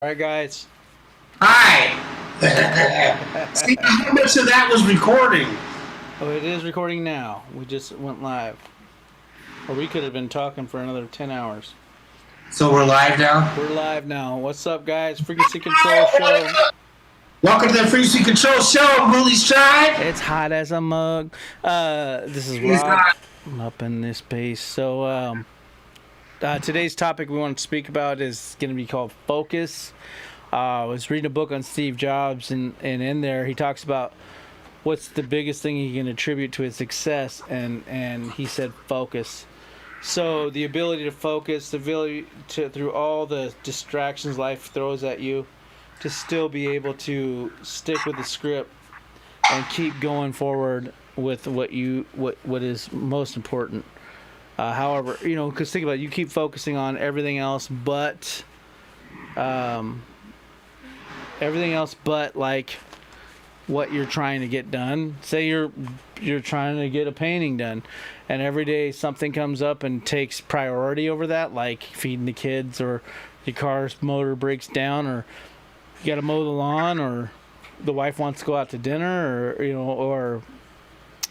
All right, guys. Hi. See how much of that was recording? Oh, it is recording now. We just went live. Or we could have been talking for another 10 hours. So we're live now. We're live now. What's up, guys? Frequency Control Show. Welcome to the Frequency Control Show, Bully Tribe. It's hot as a mug. This is He's Rob. not. I'm up in this space. So, today's topic we want to speak about is going to be called Focus. I was reading a book on Steve Jobs, and in there he talks about what's the biggest thing he can attribute to his success, and he said focus. So the ability to focus, the ability to, through all the distractions life throws at you, to still be able to stick with the script and keep going forward with what is most important. However, because think about it, you keep focusing on um, everything else but like what you're trying to get done. Say you're trying to get a painting done, and every day something comes up and takes priority over that, like feeding the kids, or your car's motor breaks down, or you got to mow the lawn, or the wife wants to go out to dinner, or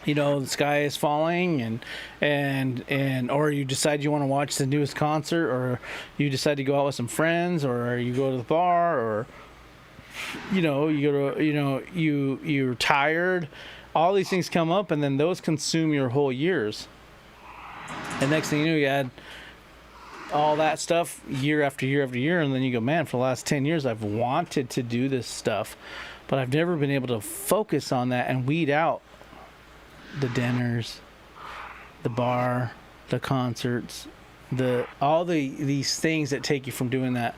the sky is falling, and or you decide you want to watch the newest concert, or you decide to go out with some friends, or you go to the bar, or you go to you're tired. All these things come up, and then those consume your whole years, and next thing you know, you add all that stuff year after year after year, and then you go, man, for the last 10 years I've wanted to do this stuff, but I've never been able to focus on that and weed out the dinners, the bar, the concerts, these things that take you from doing that.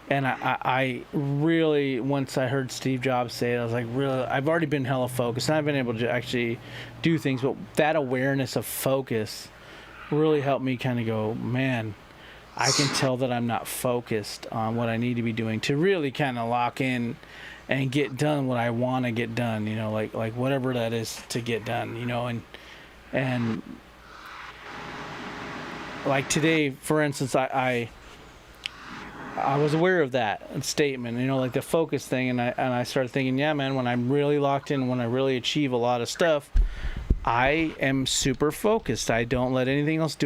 And I really, once I heard Steve Jobs say it, I was like, really, I've already been hella focused, and I've been able to actually do things, but that awareness of focus really helped me kind of go, man, I can tell that I'm not focused on what I need to be doing to really kind of lock in and get done what I want to get done, like whatever that is to get done, and like today, for instance, I was aware of that statement, like the focus thing, and I started thinking, yeah, man, when I'm really locked in, when I really achieve a lot of stuff, I am super focused. I don't let anything else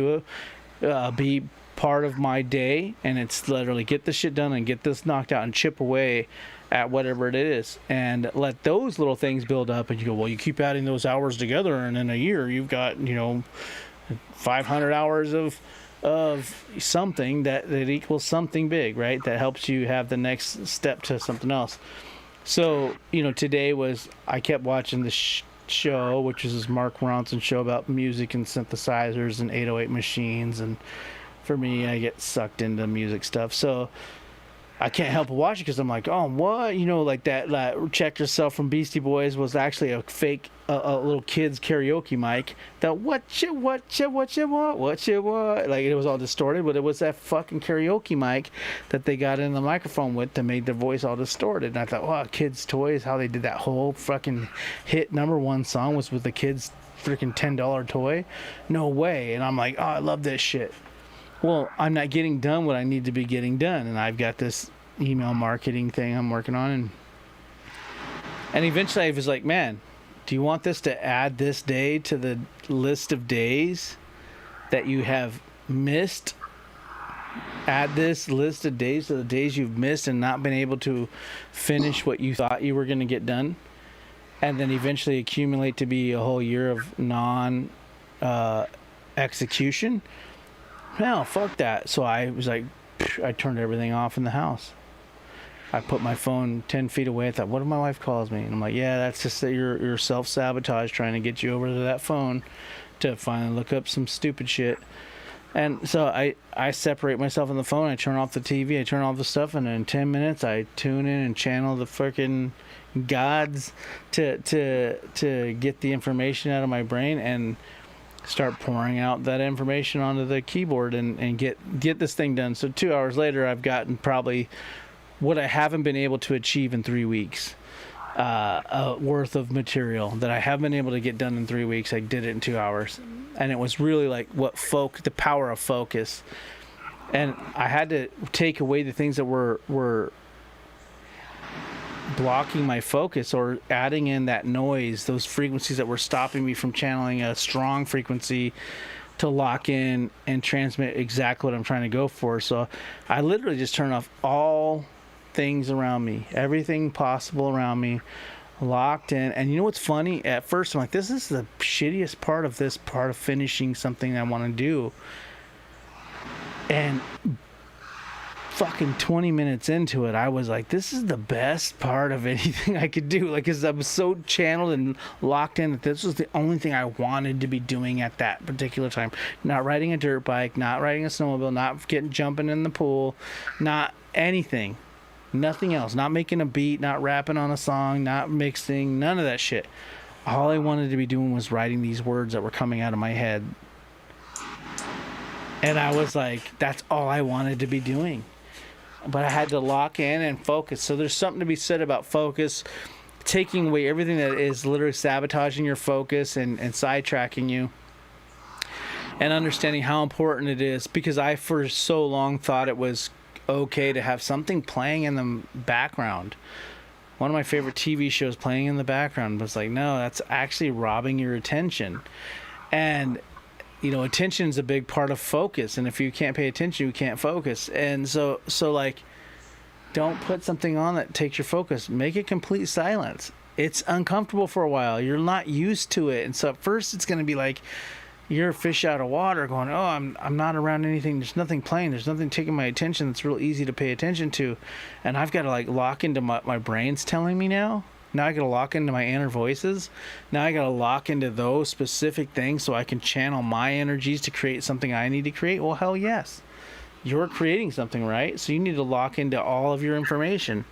be part of my day, and it's literally get this shit done and get this knocked out and chip away at whatever it is, and let those little things build up, and you go, well, you keep adding those hours together, and in a year you've got 500 hours of something that equals something big, right? That helps you have the next step to something else. So today I kept watching the show, which is this Mark Ronson show about music and synthesizers and 808 machines, and for me, I get sucked into music stuff, so I can't help but watch it because I'm like, oh, what? Like that Check Yourself from Beastie Boys was actually a fake, a little kid's karaoke mic. That what you what, like it was all distorted, but it was that fucking karaoke mic that they got in the microphone with that made the voice all distorted. And I thought, wow, kids' toys, how they did that whole fucking hit #1 song was with the kids' freaking $10 toy. No way. And I'm like, oh, I love this shit. Well, I'm not getting done what I need to be getting done, and I've got this email marketing thing I'm working on, and eventually I was like, man, do you want this to add this day to the list of days that you have missed? Add this list of days to the days you've missed and not been able to finish what you thought you were going to get done, and then eventually accumulate to be a whole year of execution. No, fuck that. So I was like, I turned everything off in the house. I put my phone 10 feet away. I thought, what if my wife calls me? And I'm like, yeah, that's just that you're self-sabotage trying to get you over to that phone to finally look up some stupid shit. And so I separate myself on the phone. I turn off the TV. I turn off the stuff. And in 10 minutes, I tune in and channel the freaking gods to get the information out of my brain and start pouring out that information onto the keyboard and get this thing done. So 2 hours later, I've gotten probably what I haven't been able to achieve in 3 weeks worth of material that I haven't been able to get done in 3 weeks. I did it in 2 hours, and it was really like the power of focus. And I had to take away the things that were blocking my focus or adding in that noise, those frequencies that were stopping me from channeling a strong frequency to lock in and transmit exactly what I'm trying to go for. So I literally just turn off all things around me, everything possible around me, locked in. And you know what's funny? At first I'm like, this is the shittiest part of this part of finishing something I want to do. And fucking 20 minutes into it, I was like, this is the best part of anything I could do. Like, because I was so channeled and locked in that this was the only thing I wanted to be doing at that particular time. Not riding a dirt bike, not riding a snowmobile, not jumping in the pool, not anything. Nothing else. Not making a beat, not rapping on a song, not mixing, none of that shit. All I wanted to be doing was writing these words that were coming out of my head. And I was like, that's all I wanted to be doing. But I had to lock in and focus. So there's something to be said about focus, taking away everything that is literally sabotaging your focus and sidetracking you, and understanding how important it is. Because I, for so long, thought it was okay to have something playing in the background. One of my favorite TV shows playing in the background was like, no, that's actually robbing your attention. And you know, attention is a big part of focus, and if you can't pay attention, you can't focus. And so like, don't put something on that takes your focus. Make it complete silence. It's uncomfortable for a while. You're not used to it, and so at first it's going to be like you're a fish out of water, going, "Oh, I'm not around anything. There's nothing playing. There's nothing taking my attention. That's real easy to pay attention to," and I've got to like lock into my brain's telling me now. Now I got to lock into my inner voices. Now I got to lock into those specific things so I can channel my energies to create something I need to create. Well, hell yes. You're creating something, right? So you need to lock into all of your information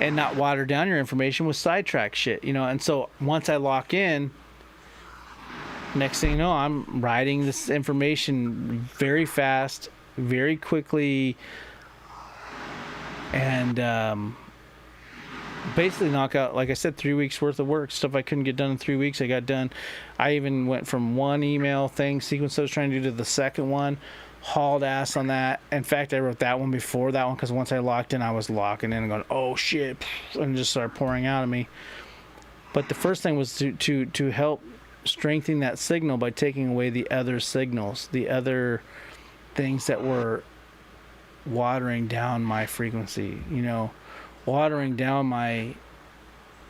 and not water down your information with sidetrack shit, you know? And so once I lock in, next thing you know, I'm writing this information very fast, very quickly, and basically knock out, like I said, 3 weeks worth of work. Stuff I couldn't get done in 3 weeks, I got done. I even went from one email thing sequence I was trying to do to the second one, hauled ass on that. In fact, I wrote that one before that one, because once I locked in, I was locking in and going, oh shit, and just started pouring out of me. But the first thing was to help strengthen that signal by taking away the other signals, the other things that were watering down my frequency, you know, watering down my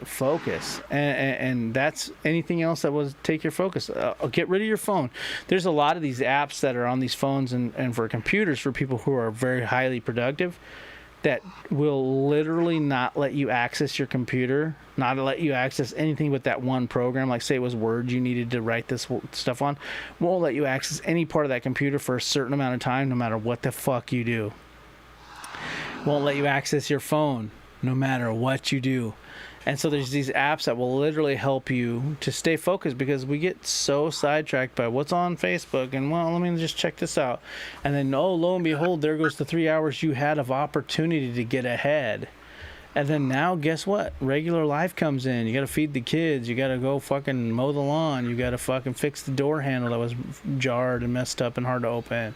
focus. And that's anything else that was take your focus. Get rid of your phone. There's a lot of these apps that are on these phones and for computers for people who are very highly productive that will literally not let you access your computer, not let you access anything but that one program. Like say it was Word you needed to write this stuff on, won't let you access any part of that computer for a certain amount of time, no matter what the fuck you do. Won't let you access your phone no matter what you do. And so there's these apps that will literally help you to stay focused, because we get so sidetracked by what's on Facebook and, well, let me just check this out. And then, oh, lo and behold, there goes the 3 hours you had of opportunity to get ahead. And then now, guess what? Regular life comes in. You got to feed the kids. You got to go fucking mow the lawn. You got to fucking fix the door handle that was jarred and messed up and hard to open.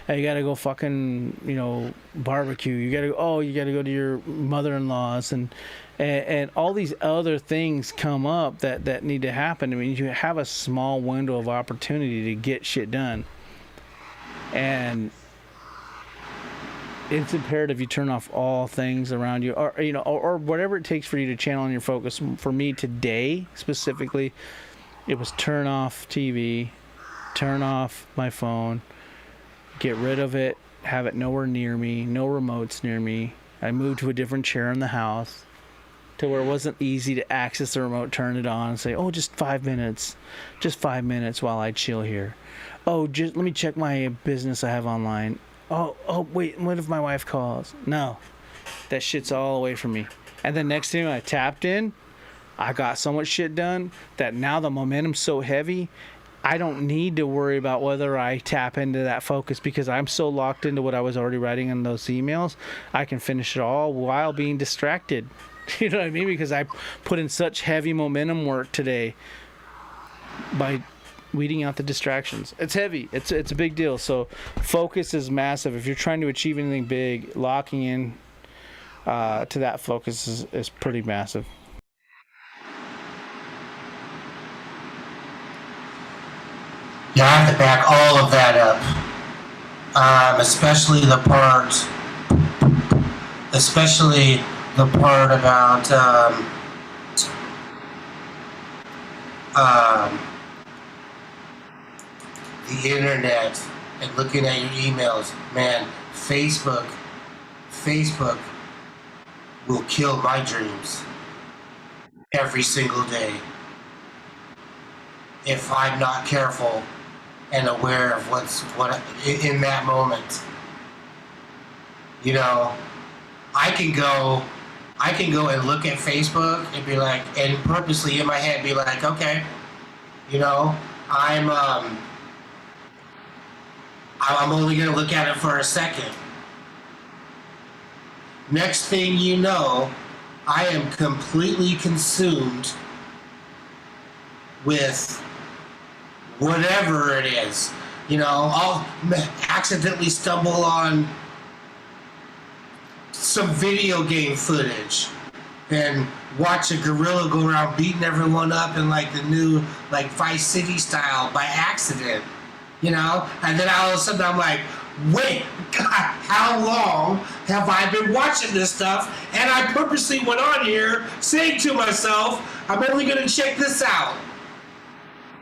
And you got to go fucking, you know, barbecue. You got to, you got to go to your mother-in-law's and all these other things come up that need to happen. I mean, you have a small window of opportunity to get shit done. And it's imperative you turn off all things around you, or you know, or whatever it takes for you to channel in your focus. For me today specifically, it was turn off TV, turn off my phone, get rid of it, have it nowhere near me, no remotes near me. I moved to a different chair in the house to where it wasn't easy to access the remote, turn it on and say, oh, just 5 minutes while I chill here. Oh, just let me check my business I have online. Oh, wait, what if my wife calls? No, that shit's all away from me. And then next thing I tapped in, I got so much shit done that now the momentum's so heavy, I don't need to worry about whether I tap into that focus, because I'm so locked into what I was already writing in those emails. I can finish it all while being distracted. You know what I mean? Because I put in such heavy momentum work today by weeding out the distractions. It's heavy. It's a big deal. So focus is massive. If you're trying to achieve anything big, locking in to that focus is pretty massive. Yeah, I have to back all of that up. Especially the part about the internet and looking at your emails. Man, Facebook will kill my dreams every single day if I'm not careful and aware of what in that moment. You know, I can go and look at Facebook and be like, and purposely in my head be like, okay, you know, I'm only gonna look at it for a second. Next thing you know, I am completely consumed with whatever it is. You know, I'll accidentally stumble on some video game footage and watch a gorilla go around beating everyone up in like the new like Vice City style by accident, you know, and then all of a sudden I'm like, wait, God, how long have I been watching this stuff? And I purposely went on here saying to myself, I'm only going to check this out.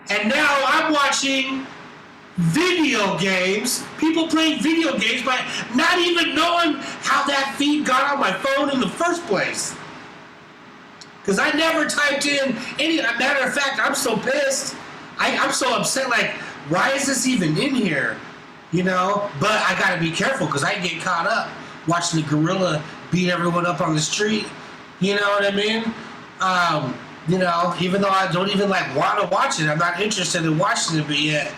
And now I'm watching video games, people playing video games, but not even knowing how that feed got on my phone in the first place. Because I never typed in any, matter of fact, I'm so pissed. I'm so upset, like, why is this even in here? You know, but I gotta be careful because I get caught up watching the gorilla beat everyone up on the street. You know what I mean? You know, even though I don't even like want to watch it, I'm not interested in watching it, but yet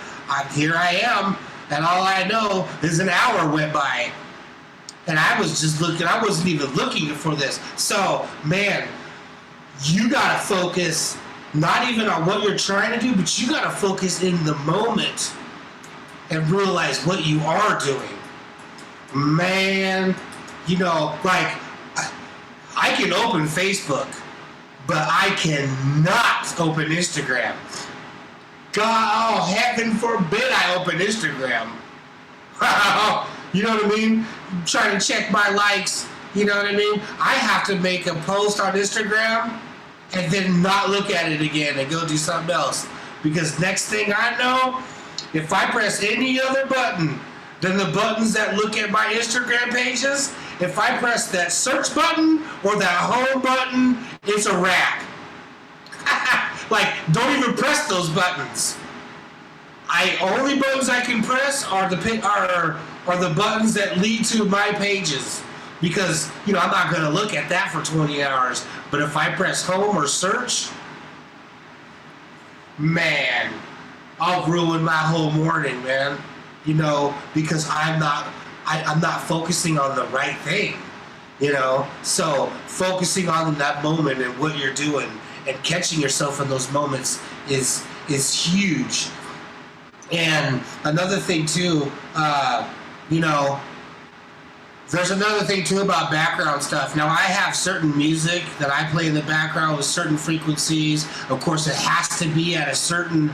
here I am, and all I know is an hour went by, and I was just looking. I wasn't even looking for this. So, man, you gotta focus not even on what you're trying to do, but you gotta focus in the moment and realize what you are doing. Man, you know, like, I can open Facebook, but I cannot open Instagram. God, oh, heaven forbid I open Instagram. You know what I mean? I'm trying to check my likes, you know what I mean? I have to make a post on Instagram and then not look at it again and go do something else. Because next thing I know, if I press any other button than the buttons that look at my Instagram pages, if I press that search button or that home button, it's a wrap. Like, don't even press those buttons. Only buttons I can press are the buttons that lead to my pages. Because, you know, I'm not going to look at that for 20 hours. But if I press home or search, man, I'll ruin my whole morning, man. You know, because I'm not focusing on the right thing. You know, so focusing on that moment and what you're doing and catching yourself in those moments is huge. And another thing too, you know, there's another thing too about background stuff. Now I have certain music that I play in the background with certain frequencies. Of course, it has to be at a certain.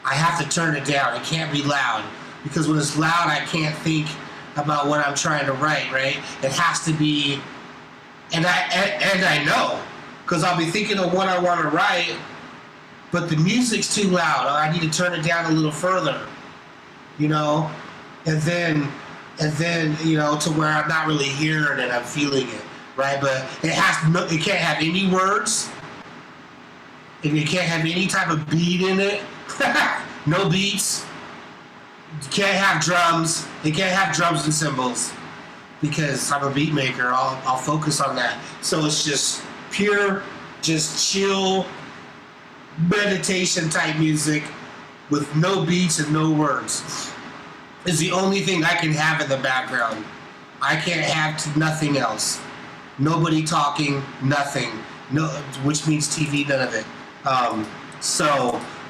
I have to turn it down. It can't be loud because when it's loud, I can't think about what I'm trying to write. Right? It has to be, and I know because I'll be thinking of what I want to write, but the music's too loud. I need to turn it down a little further. You know, and then you know, to where I'm not really hearing it, I'm feeling it, right? But it can't have any words, and it can't have any type of beat in it. No beats. You can't have drums. It can't have drums and cymbals because I'm a beat maker. I'll focus on that. So it's just pure, just chill, meditation type music with no beats and no words. Is the only thing I can have in the background. I can't have nothing else. Nobody talking, nothing. No, which means TV, none of it.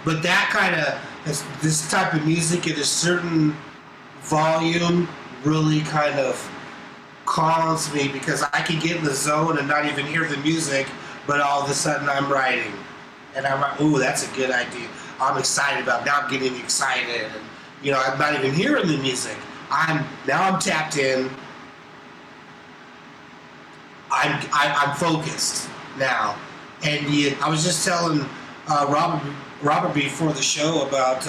But that kind of, this type of music at a certain volume really kind of calms me because I can get in the zone and not even hear the music, but all of a sudden I'm writing. And I'm like, ooh, that's a good idea. I'm excited about it. Now I'm getting excited. And, you know, I'm not even hearing the music. I'm tapped in. I'm focused now. And I was just telling Robert before the show about,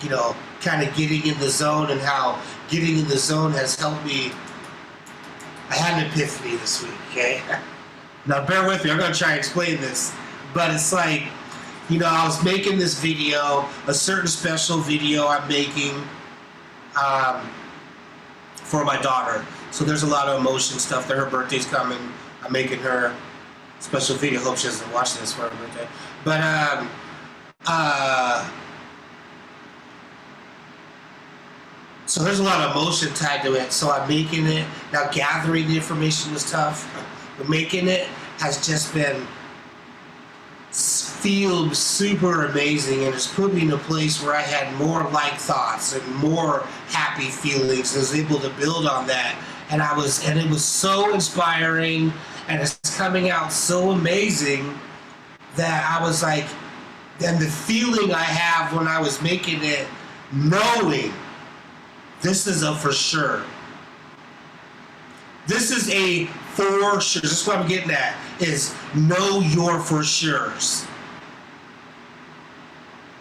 you know, kind of getting in the zone and how getting in the zone has helped me. I had an epiphany this week, okay? Now bear with me, I'm going to try and explain this. But it's like, you know, I was making this video, a certain special video I'm making for my daughter. So there's a lot of emotion stuff there. Her birthday's coming. I'm making her special video. Hope she doesn't watch this for her birthday. But so there's a lot of emotion tied to it. So I'm making it. Now gathering the information was tough, but making it has just been feels super amazing, and it's put me in a place where I had more like thoughts and more happy feelings. I was able to build on that, and it was so inspiring, and it's coming out so amazing that I was like, and the feeling I have when I was making it, knowing this is a for sure. This is a for sure. This is what I'm getting at, is know your for sures.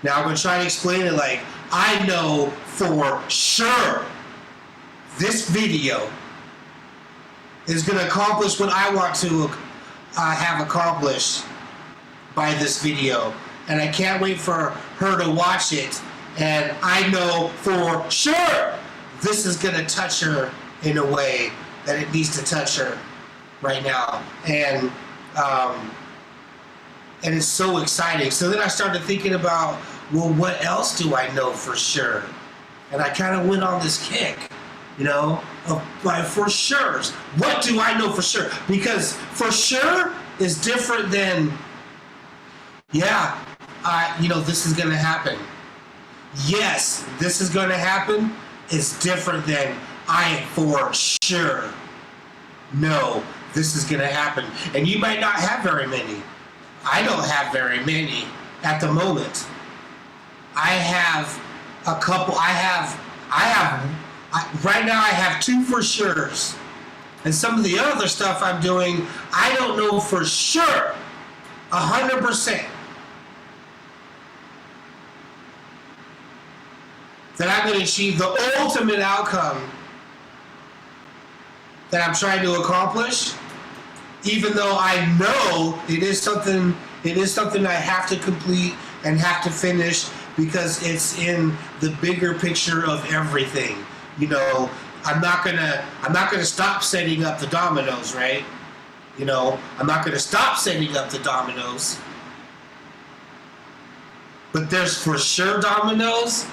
Now I'm going to try to explain it like, I know for sure this video is going to accomplish what I want to have accomplished by this video. And I can't wait for her to watch it. And I know for sure this is going to touch her in a way that it needs to touch her right now. And it's so exciting. So then I started thinking about, well, what else do I know for sure? And I kind of went on this kick, you know, of my for sure's. What do I know for sure? Because for sure is different than, yeah, you know, this is going to happen. Yes, this is going to happen is different than I for sure know this is going to happen. And you might not have very many. I don't have very many at the moment. I have a couple. Right now I have two for sure's. And some of the other stuff I'm doing, I don't know for sure, 100%, that I'm going to achieve the ultimate outcome that I'm trying to accomplish, even though I know it is something I have to complete and have to finish, because it's in the bigger picture of everything. You know, I'm not gonna stop setting up the dominoes, right? You know, I'm not gonna stop setting up the dominoes. But there's for sure dominoes,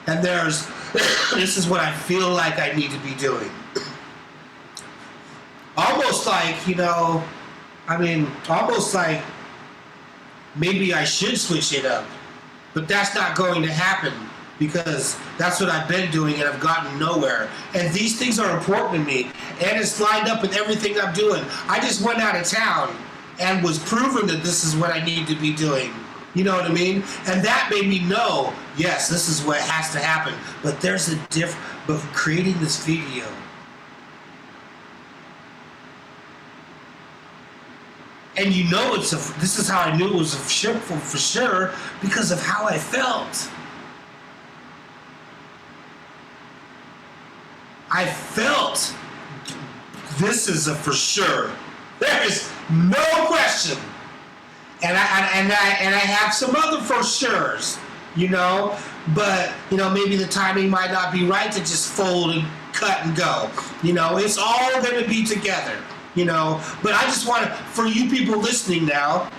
and there's this is what I feel like I need to be doing. Almost like, you know, almost like maybe I should switch it up. But that's not going to happen, because that's what I've been doing and I've gotten nowhere. And these things are important to me, and it's lined up with everything I'm doing. I just went out of town and was proven that this is what I need to be doing. You know what I mean? And that made me know, yes, this is what has to happen. But there's a but creating this video, and you know, this is how I knew it was for sure, because of how I felt. I felt this is a for sure. There is no question. And I have some other for sure's, you know, but you know, maybe the timing might not be right to just fold and cut and go. You know, it's all going to be together. You know, but I just want to, for you people listening now,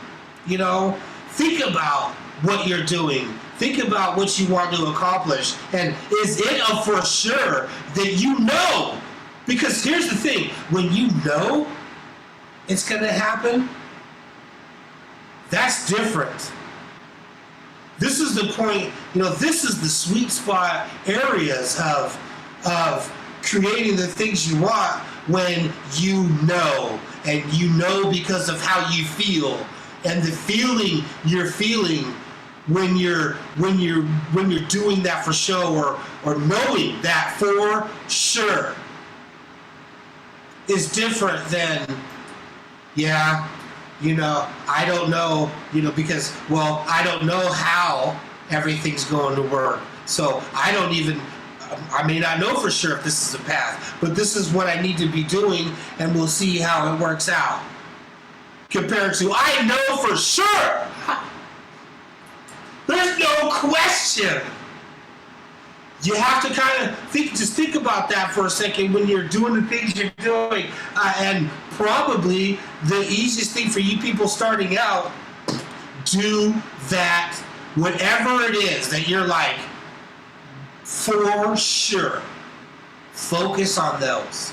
you know, think about what you're doing. Think about what you want to accomplish. And is it a for sure that you know? Because here's the thing, when you know it's going to happen, that's different. This is the point, you know, this is the sweet spot areas of creating the things you want, when you know, and you know because of how you feel, and the feeling you're feeling when you're doing that for show, or knowing that for sure, is different than, yeah, I don't know, because, well, I don't know how everything's going to work. So I may not know for sure if this is a path, but this is what I need to be doing, and we'll see how it works out. Compared to, I know for sure. There's no question. You have to kind of think about that for a second when you're doing the things you're doing. And probably the easiest thing for you people starting out, do that, whatever it is that you're like, for sure. Focus on those.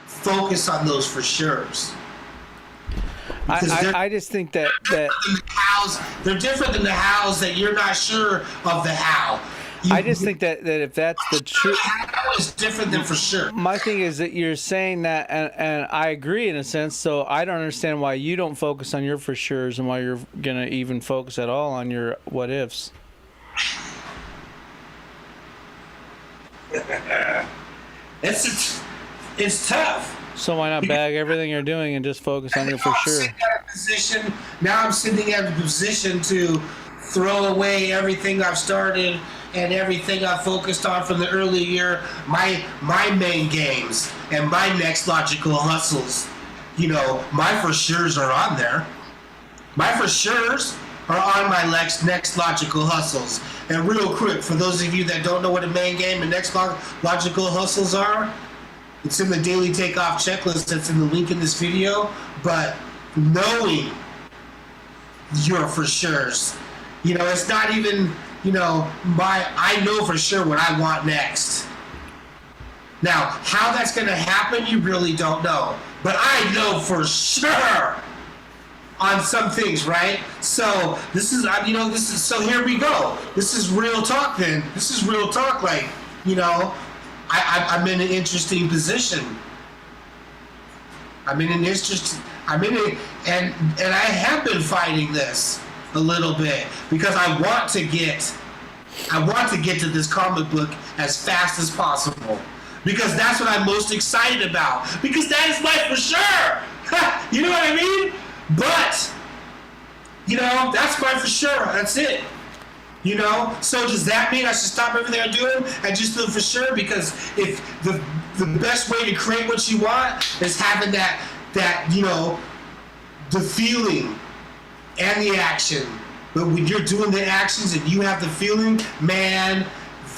Focus on those for sure's. I just think that they're different than the hows that you're not sure of the how. I just think that if that's the truth, how is different than for sure. My thing is that you're saying that, and I agree in a sense. So I don't understand why you don't focus on your for sure's and why you're gonna even focus at all on your what ifs. It's tough. So why not bag everything you're doing and just focus on your for sure? Now I'm sitting at a position to throw away everything I've started and everything I've focused on from the early year, my main games and my next logical hustles. My for sure's are on there. My for sure's are on my next logical hustles. And real quick, for those of you that don't know what a main game and next logical hustles are, it's in the daily takeoff checklist that's in the link in this video. But knowing your for sure's, it's not even, I know for sure what I want next. Now, how that's going to happen, you really don't know. But I know for sure on some things, right? So this is, so here we go. This is real talk then. This is real talk, like, I'm in an interesting position. And I have been fighting this a little bit because I want to get to this comic book as fast as possible. Because that's what I'm most excited about. Because that is life for sure. You know what I mean? But, that's my for sure. That's it. So does that mean I should stop everything I'm doing and just do it for sure? Because if the best way to create what you want is having that the feeling and the action. But when you're doing the actions and you have the feeling, man,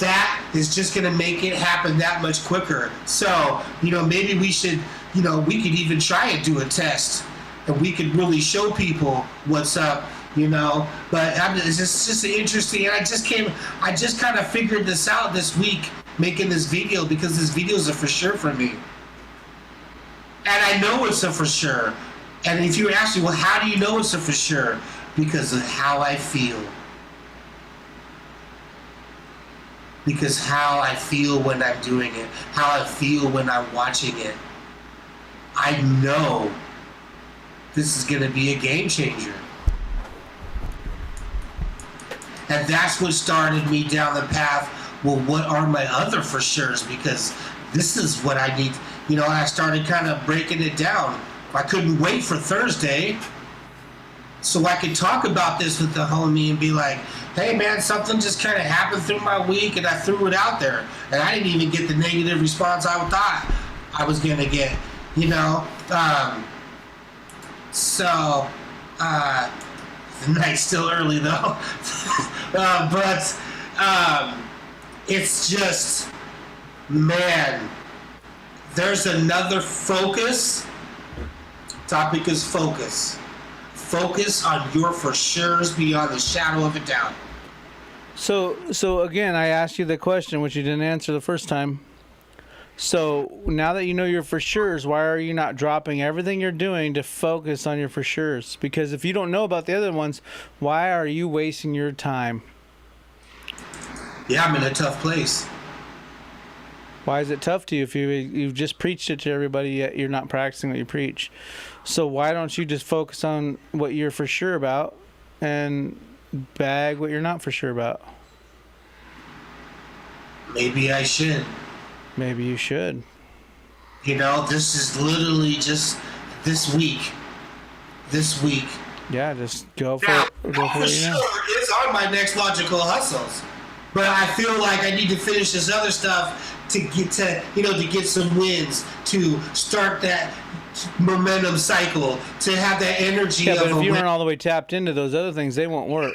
that is just going to make it happen that much quicker. So, maybe we should, we could even try and do a test and we could really show people what's up. But it's just interesting. And I just kind of figured this out this week making this video, because this video is a for sure for me. And I know it's a for sure. And if you ask me, well, how do you know it's a for sure? Because of how I feel. Because how I feel when I'm doing it, how I feel when I'm watching it. I know this is going to be a game changer. And that's what started me down the path. Well, what are my other for sure's? Because this is what I need. I started kind of breaking it down. I couldn't wait for Thursday so I could talk about this with the homie and be like, hey man, something just kind of happened through my week and I threw it out there. And I didn't even get the negative response I thought I was going to get, the night's still early though. But it's just, man, there's another focus. Topic is focus. Focus on your for sure's beyond the shadow of a doubt. So again, I asked you the question, which you didn't answer the first time. So now that you know your for sure's, why are you not dropping everything you're doing to focus on your for sure's? Because if you don't know about the other ones, why are you wasting your time? Yeah, I'm in a tough place. Why is it tough to you if you've just preached it to everybody yet you're not practicing what you preach? So why don't you just focus on what you're for sure about and bag what you're not for sure about? Maybe I should. Maybe you should. You know, this is literally just this week. This week. Yeah, just go for Now, it. Go for for it. You know. sure, it's on my next logical hustles. But I feel like I need to finish this other stuff to get to get some wins, to start that momentum cycle, to have that energy Yeah, of but a if you win. aren't all the way tapped into those other things, they won't work.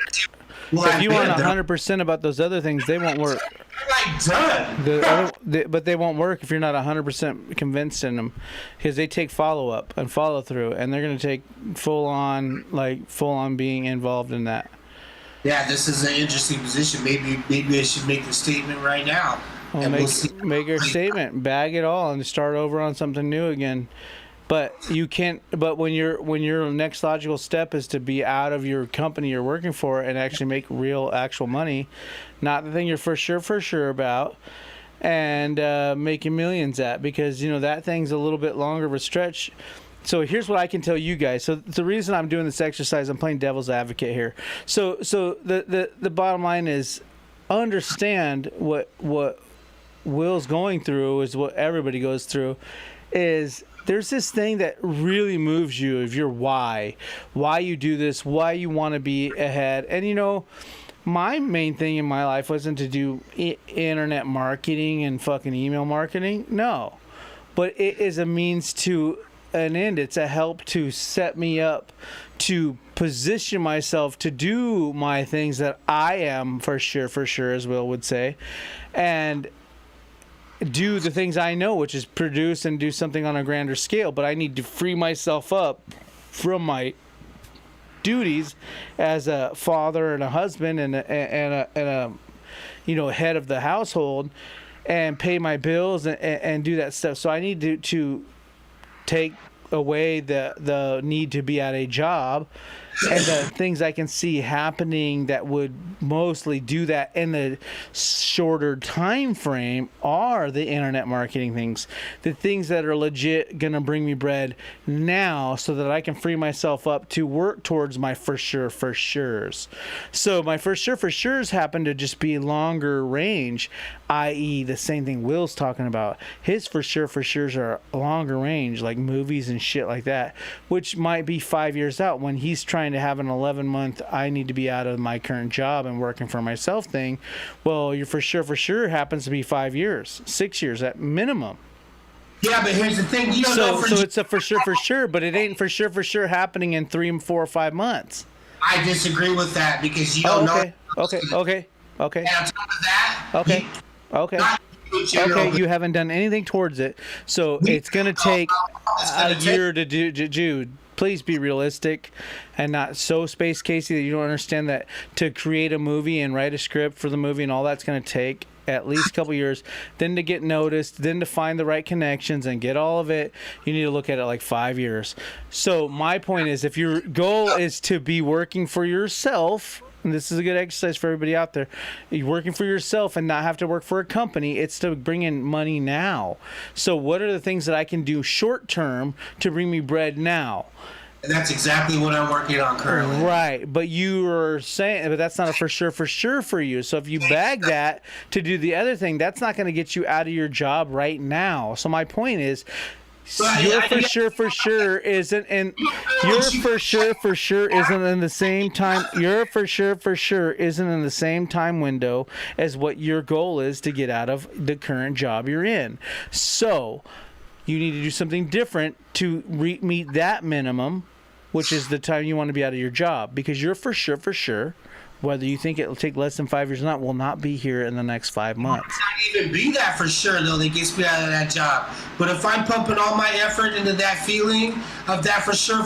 Well, If I've you been aren't there. 100% about those other things, they won't work. I'm like done. But they won't work if you're not 100% convinced in them, because they take follow up and follow through, and they're going to take full on being involved in that. Yeah, this is an interesting position. Maybe I should make the statement right now. Well, And make we'll see. make your statement, bag it all, and start over on something new again. But you can't. But when your next logical step is to be out of your company you're working for and actually make real actual money, not the thing you're for sure about, and making millions at, because that thing's a little bit longer of a stretch. So here's what I can tell you guys. So the reason I'm doing this exercise, I'm playing devil's advocate here. So the bottom line is, understand what Will's going through is what everybody goes through. Is there's this thing that really moves you of your why you do this, why you want to be ahead. And my main thing in my life wasn't to do internet marketing and fucking email marketing. No, but it is a means to an end. It's a help to set me up to position myself to do my things that I am for sure, as Will would say, and do the things I know, which is produce and do something on a grander scale. But I need to free myself up from my duties as a father and a husband and a head of the household, and pay my bills and do that stuff. So I need to take away the need to be at a job, and the things I can see happening that would mostly do that in the shorter time frame are the internet marketing things, the things that are legit gonna bring me bread now, so that I can free myself up to work towards my for sure's. So my for sure's happen to just be longer range, i.e. the same thing Will's talking about. His for sure's are longer range, like movies and shit like that, which might be 5 years out, when he's trying to have an 11-month I need to be out of my current job and working for myself thing. Well, your for sure happens to be 5 years, 6 years at minimum. Yeah, but here's the thing. You don't know So it's a for sure, but it ain't for sure happening in 3, 4, or 5 months. I disagree with that, because you don't know. Okay. And on top of that, Okay. You haven't done anything towards it, so it's gonna take a year to do. Jude, please be realistic, and not so space Casey that you don't understand that to create a movie and write a script for the movie and all that's gonna take at least a couple years, then to get noticed, then to find the right connections and get all of it, you need to look at it like 5 years. So my point is, if your goal is to be working for yourself, and this is a good exercise for everybody out there, you're working for yourself and not have to work for a company, it's to bring in money now. So what are the things that I can do short term to bring me bread now? And that's exactly what I'm working on currently. Right, but you are saying, but that's not a for sure for you. So if you bag that to do the other thing, that's not going to get you out of your job right now. So my point is, your for sure isn't in your for sure isn't in the same time. Your for sure isn't in the same time window as what your goal is to get out of the current job you're in. So you need to do something different to meet that minimum, which is the time you want to be out of your job, because you're for sure, whether you think it'll take less than 5 years or not, will not be here in the next 5 months. Not even be that for sure, though, that gets me out of that job. But if I'm pumping all my effort into that feeling of that for sure,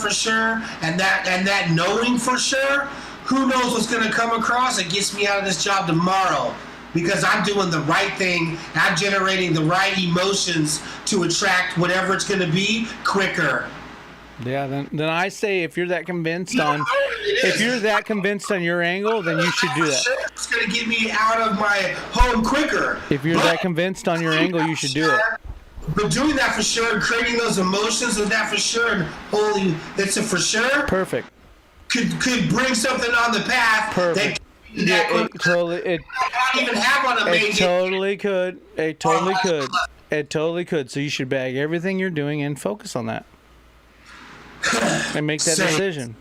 and that knowing for sure, who knows what's going to come across and gets me out of this job tomorrow. Because I'm doing the right thing, I'm generating the right emotions to attract whatever it's going to be quicker. Yeah, then I say, if you're that convinced on your angle, then you should do that. It's going to get me out of my home quicker. If you're that convinced on your angle, you should do it. But doing that for sure, creating those emotions with that for sure, and holy, it's a for sure. Perfect. Could bring something on the path. Perfect. Yeah, it not even have on a main it totally could. It totally could. It totally could. So you should bag everything you're doing and focus on that. And make that decision.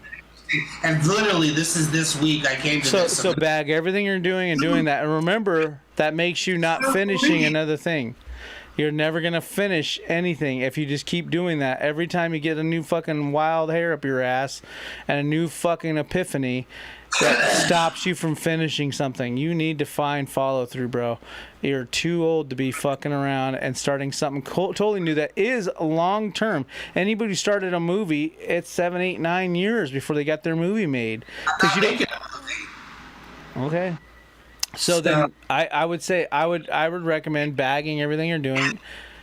And literally, this week I came to this. So bag everything you're doing and doing that. And remember, that makes you not finishing another thing. You're never going to finish anything if you just keep doing that. Every time you get a new fucking wild hair up your ass and a new fucking epiphany that stops you from finishing something, you need to find follow through, bro. You're too old to be fucking around and starting something totally new that is long term. Anybody who started a movie, it's 7, 8, 9 years before they got their movie made. Okay. So then I would say I would recommend bagging everything you're doing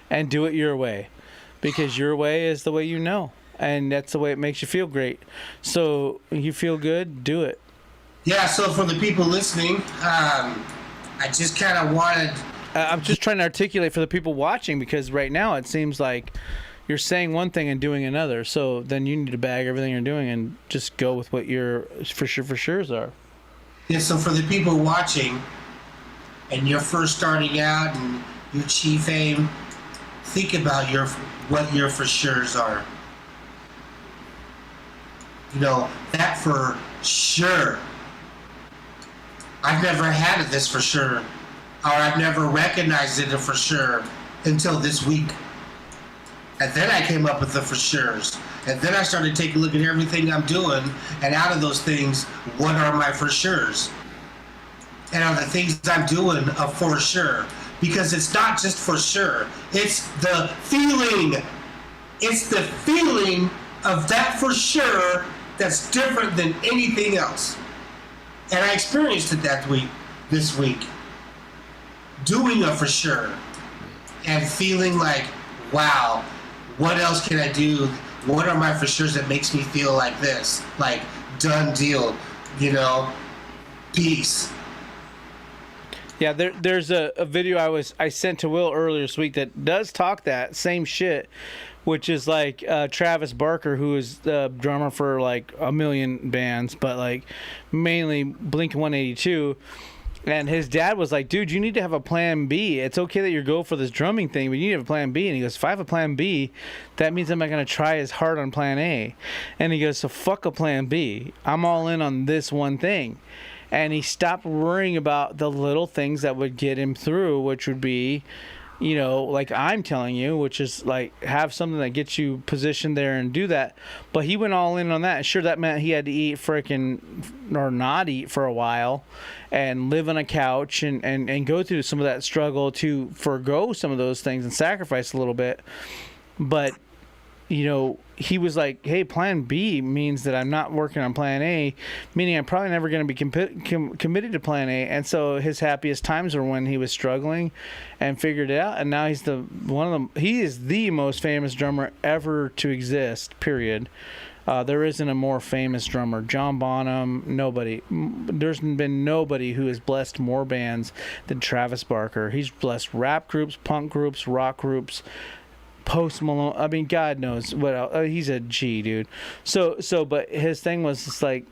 and do it your way, because your way is the way you know, and that's the way it makes you feel great. So you feel good, do it. Yeah, so for the people listening, I just kind of wanted... I'm just trying to articulate for the people watching, because right now it seems like you're saying one thing and doing another. So then you need to bag everything you're doing and just go with what your for sure's are. Yeah, so for the people watching, and you're first starting out and your chief aim, think about what your for sure's are. You know, that for sure. I've never had this for sure, or I've never recognized it for sure until this week. And then I came up with the for sure's. And then I started taking a look at everything I'm doing, and out of those things, what are my for sure's? And are the things I'm doing a for sure? Because it's not just for sure. It's the feeling. It's the feeling of that for sure that's different than anything else. And I experienced it this week. Doing a for sure. And feeling like, wow, what else can I do? What are my for sure's that makes me feel like this? Like, done deal, you know, peace. Yeah, there's a video I sent to Will earlier this week that does talk that same shit, which is like Travis Barker, who is the drummer for like a million bands, but like mainly Blink-182. And his dad was like, dude, you need to have a plan B. It's okay that you go for this drumming thing, but you need to have a plan B. And he goes, if I have a plan B, that means I'm not going to try as hard on plan A. And he goes, so fuck a plan B. I'm all in on this one thing. And he stopped worrying about the little things that would get him through, which would be, you know, like I'm telling you, which is like have something that gets you positioned there and do that. But he went all in on that. And sure, that meant he had to eat frickin' or not eat for a while and live on a couch and go through some of that struggle to forgo some of those things and sacrifice a little bit. But, you know, he was like, hey, plan B means that I'm not working on plan A, meaning I'm probably never going to be committed to plan A. And so his happiest times were when he was struggling and figured it out. And now he is the most famous drummer ever to exist, period. There isn't a more famous drummer. John Bonham, nobody. There's been nobody who has blessed more bands than Travis Barker. He's blessed rap groups, punk groups, rock groups, Post Malone. I mean, God knows what else. He's a G, dude. But his thing was just like,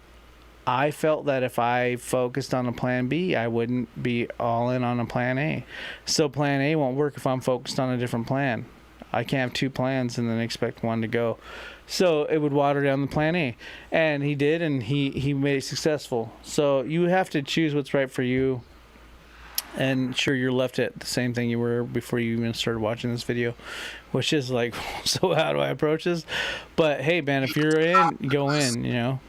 I felt that if I focused on a plan B, I wouldn't be all in on a plan A. So plan A won't work if I'm focused on a different plan. I can't have two plans and then expect one to go. So it would water down the plan A. And he did, and he made it successful. So you have to choose what's right for you. And sure, you're left at the same thing you were before you even started watching this video, which is like, so how do I approach this? But hey, man, if you're in, go in, you know.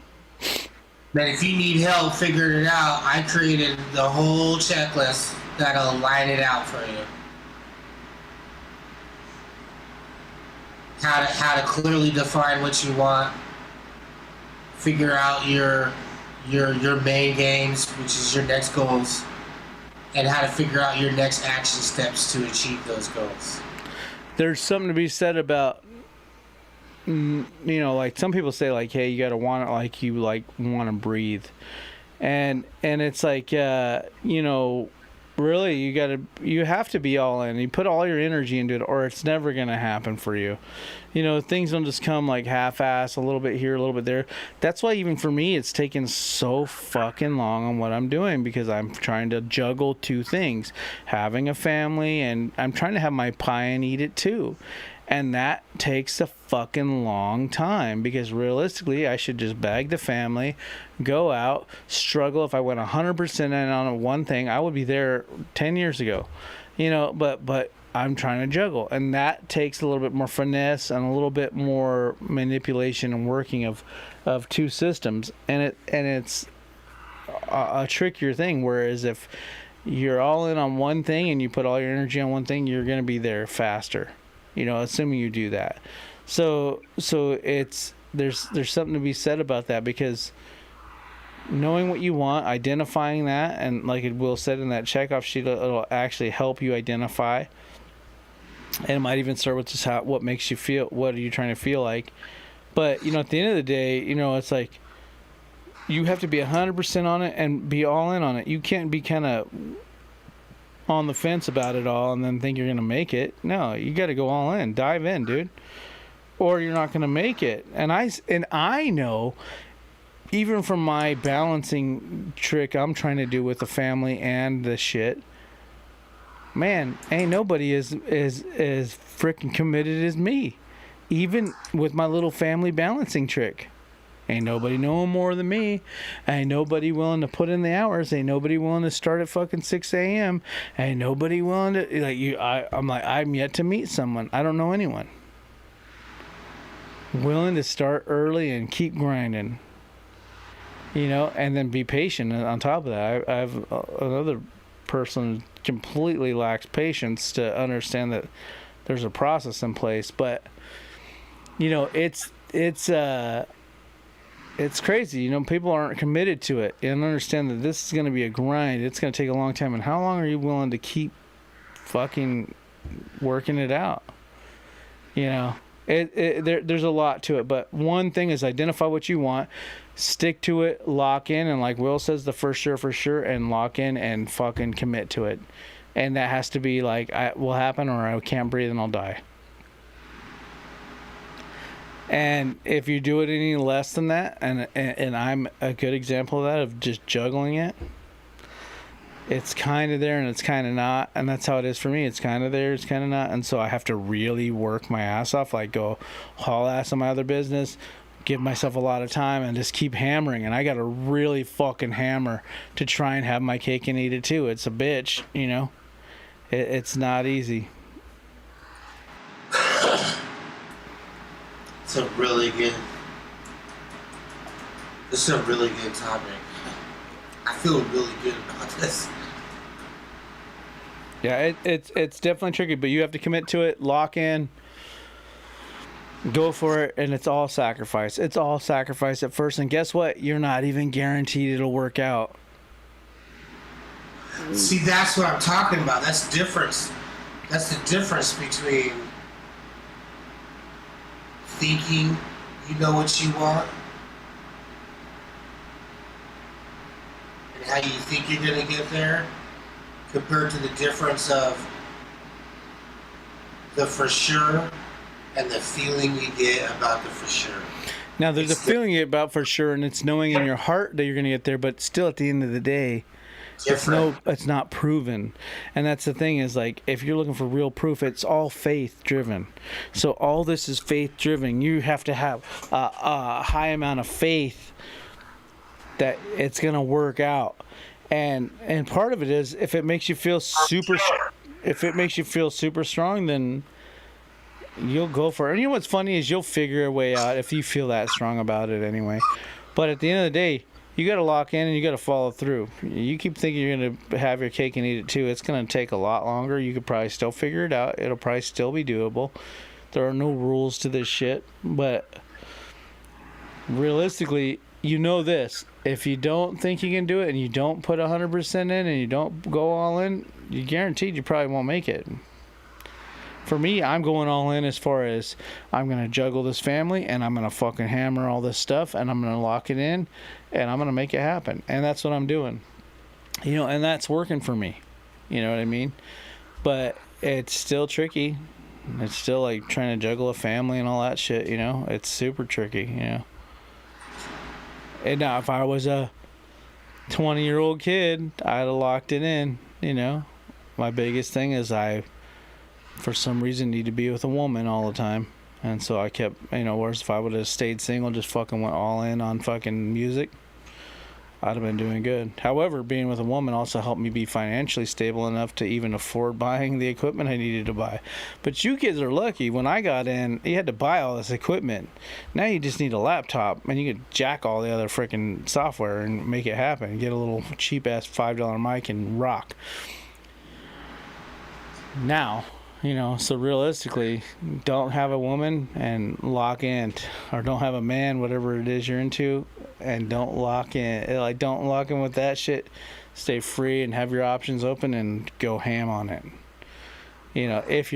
Man, if you need help figuring it out, I created the whole checklist that'll line it out for you. How to clearly define what you want, figure out your main games, which is your next goals, and how to figure out your next action steps to achieve those goals. There's something to be said about, you know, like some people say like, hey, you got to want it like you like want to breathe. and it's like you know, really you have to be all in. You put all your energy into it, or it's never gonna happen for you. You know, things don't just come like half-ass, a little bit here, a little bit there. That's why even for me, it's taken so fucking long on what I'm doing, because I'm trying to juggle two things: having a family, and I'm trying to have my pie and eat it too. And that takes a fucking long time, because realistically, I should just bag the family, go out, struggle. If I went 100% in on one thing, I would be there 10 years ago, you know, but I'm trying to juggle, and that takes a little bit more finesse and a little bit more manipulation and working of two systems, and it's a trickier thing. Whereas if you're all in on one thing and you put all your energy on one thing, you're going to be there faster, you know, assuming you do that. So it's there's something to be said about that, because knowing what you want, identifying that, and like it Will said in that checkoff sheet, it'll actually help you identify. And it might even start with just what makes you feel, what are you trying to feel like. But, you know, at the end of the day, you know, it's like you have to be 100% on it and be all in on it. You can't be kind of on the fence about it all and then think you're going to make it. No, you got to go all in. Dive in, dude. Or you're not going to make it. And I know, even from my balancing trick I'm trying to do with the family and the shit, man, ain't nobody as freaking committed as me. Even with my little family balancing trick, ain't nobody knowing more than me. Ain't nobody willing to put in the hours. Ain't nobody willing to start at fucking 6 a.m. Ain't nobody willing to, like, you. I'm yet to meet someone. I don't know anyone willing to start early and keep grinding, you know, and then be patient on top of that. I have another person completely lacks patience to understand that there's a process in place. But, you know, it's crazy. You know, people aren't committed to it and understand that this is going to be a grind. It's going to take a long time. And how long are you willing to keep fucking working it out? You know, there's a lot to it. But one thing is identify what you want, stick to it, lock in, and like Will says, the for sure, and lock in and fucking commit to it. And that has to be like, will happen, or I can't breathe and I'll die. And if you do it any less than that, and I'm a good example of that, of just juggling it, it's kind of there and it's kind of not. And that's how it is for me. It's kind of there, it's kind of not. And so I have to really work my ass off, like go haul ass on my other business, give myself a lot of time, and just keep hammering. And I got to really fucking hammer to try and have my cake and eat it too. It's a bitch, you know. It's not easy. This is a really good topic. I feel really good about this. Yeah, it's definitely tricky, but you have to commit to it, lock in, go for it, and it's all sacrifice. It's all sacrifice at first, and guess what? You're not even guaranteed it'll work out. See, that's what I'm talking about. That's the difference. That's the difference between thinking you know what you want and how you think you're going to get there, compared to the difference of the for sure and the feeling you get about the for sure. Now, there's a feeling you get about for sure, and it's knowing in your heart that you're going to get there, but still at the end of the day, it's not proven. And that's the thing, is like, if you're looking for real proof, it's all faith driven. So all this is faith driven. You have to have a high amount of faith that it's going to work out. And part of it is, if it makes you feel super strong, then you'll go for it. And you know what's funny is you'll figure a way out if you feel that strong about it anyway. But at the end of the day, you got to lock in and you got to follow through. You keep thinking you're going to have your cake and eat it too. It's going to take a lot longer. You could probably still figure it out. It'll probably still be doable. There are no rules to this shit. But realistically, you know this. If you don't think you can do it and you don't put 100% in and you don't go all in, you're guaranteed you probably won't make it. For me, I'm going all in as far as I'm going to juggle this family and I'm going to fucking hammer all this stuff and I'm going to lock it in and I'm going to make it happen. And that's what I'm doing. You know, and that's working for me. You know what I mean? But it's still tricky. It's still like trying to juggle a family and all that shit, you know? It's super tricky, you know? And now if I was a 20-year-old kid, I'd have locked it in, you know? My biggest thing is I, for some reason, need to be with a woman all the time. And so I kept, you know, whereas if I would have stayed single, just fucking went all in on fucking music, I'd have been doing good. However, being with a woman also helped me be financially stable enough to even afford buying the equipment I needed to buy. But you kids are lucky. When I got in, you had to buy all this equipment. Now you just need a laptop, and you could jack all the other freaking software and make it happen. Get a little cheap-ass $5 mic and rock. Now, you know, so realistically, don't have a woman and lock in, or don't have a man, whatever it is you're into, and don't lock in. Like, don't lock in with that shit. Stay free and have your options open and go ham on it. You know, if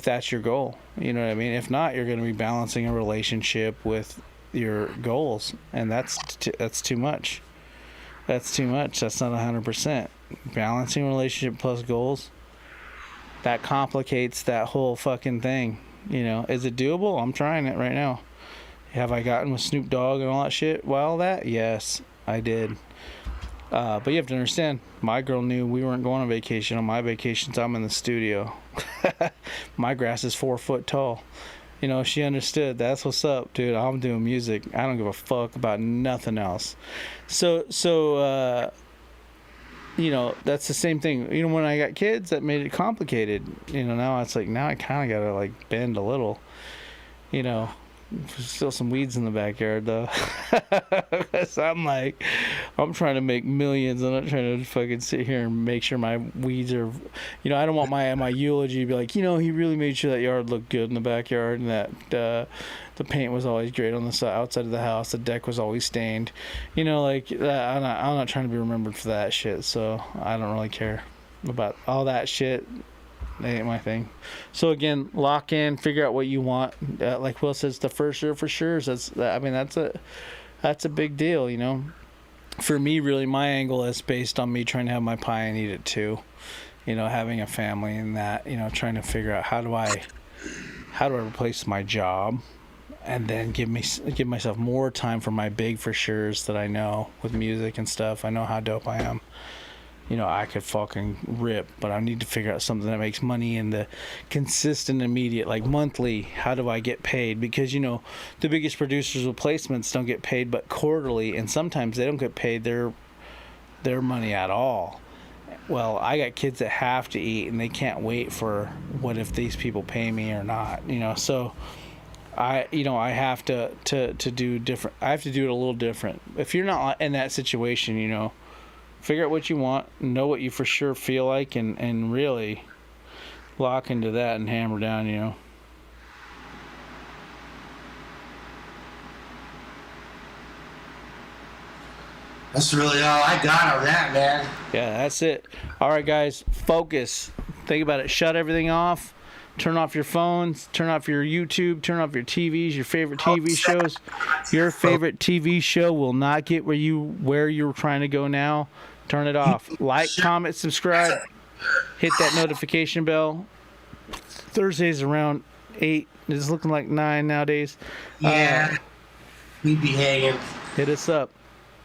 that's your goal, you know what I mean? If not, you're going to be balancing a relationship with your goals, and that's too much. That's too much. That's not 100%. Balancing relationship plus goals, that complicates that whole fucking thing. You know, is it doable? I'm trying it right now. Have I gotten with Snoop Dogg and all that shit while that? Yes, I did. But you have to understand, my girl knew we weren't going on vacation. On my vacations, I'm in the studio. My grass is 4 foot tall. You know, she understood. That's what's up, dude. I'm doing music. I don't give a fuck about nothing else. So you know, that's the same thing. You know, when I got kids, that made it complicated. You know, now it's like, now I kind of got to, like, bend a little. You know, there's still some weeds in the backyard, though. So I'm trying to make millions. I'm not trying to fucking sit here and make sure my weeds are, you know, I don't want my eulogy to be like, you know, he really made sure that yard looked good in the backyard and that the paint was always great on the outside of the house. The deck was always stained. You know, like, I'm not trying to be remembered for that shit, so I don't really care about all that shit. That ain't my thing. So again, lock in, figure out what you want. Like Will says, the first year for sure. That's a big deal, you know. For me, really, my angle is based on me trying to have my pie and eat it too. You know, having a family and that, you know, trying to figure out how do I replace my job, and then give myself more time for my big for sure's that I know with music and stuff. I know how dope I am. You know, I could fucking rip, but I need to figure out something that makes money in the consistent, immediate, like monthly. How do I get paid? Because, you know, the biggest producers with placements don't get paid but quarterly, and sometimes they don't get paid their money at all. Well, I got kids that have to eat, and they can't wait for what if these people pay me or not, you know. So I have to do different. I have to do it a little different. If you're not in that situation, you know, figure out what you want, know what you for sure feel like, and really lock into that and hammer down, you know. That's really all I got on that, man. Yeah, that's it. All right, guys, focus. Think about it. Shut everything off. Turn off your phones. Turn off your YouTube. Turn off your TVs, your favorite TV shows. Your favorite TV show will not get where you're trying to go now. Turn it off. Like, comment, subscribe. Hit that notification bell. Thursdays around 8. It's looking like 9 nowadays. Yeah. We be hanging. Hit us up.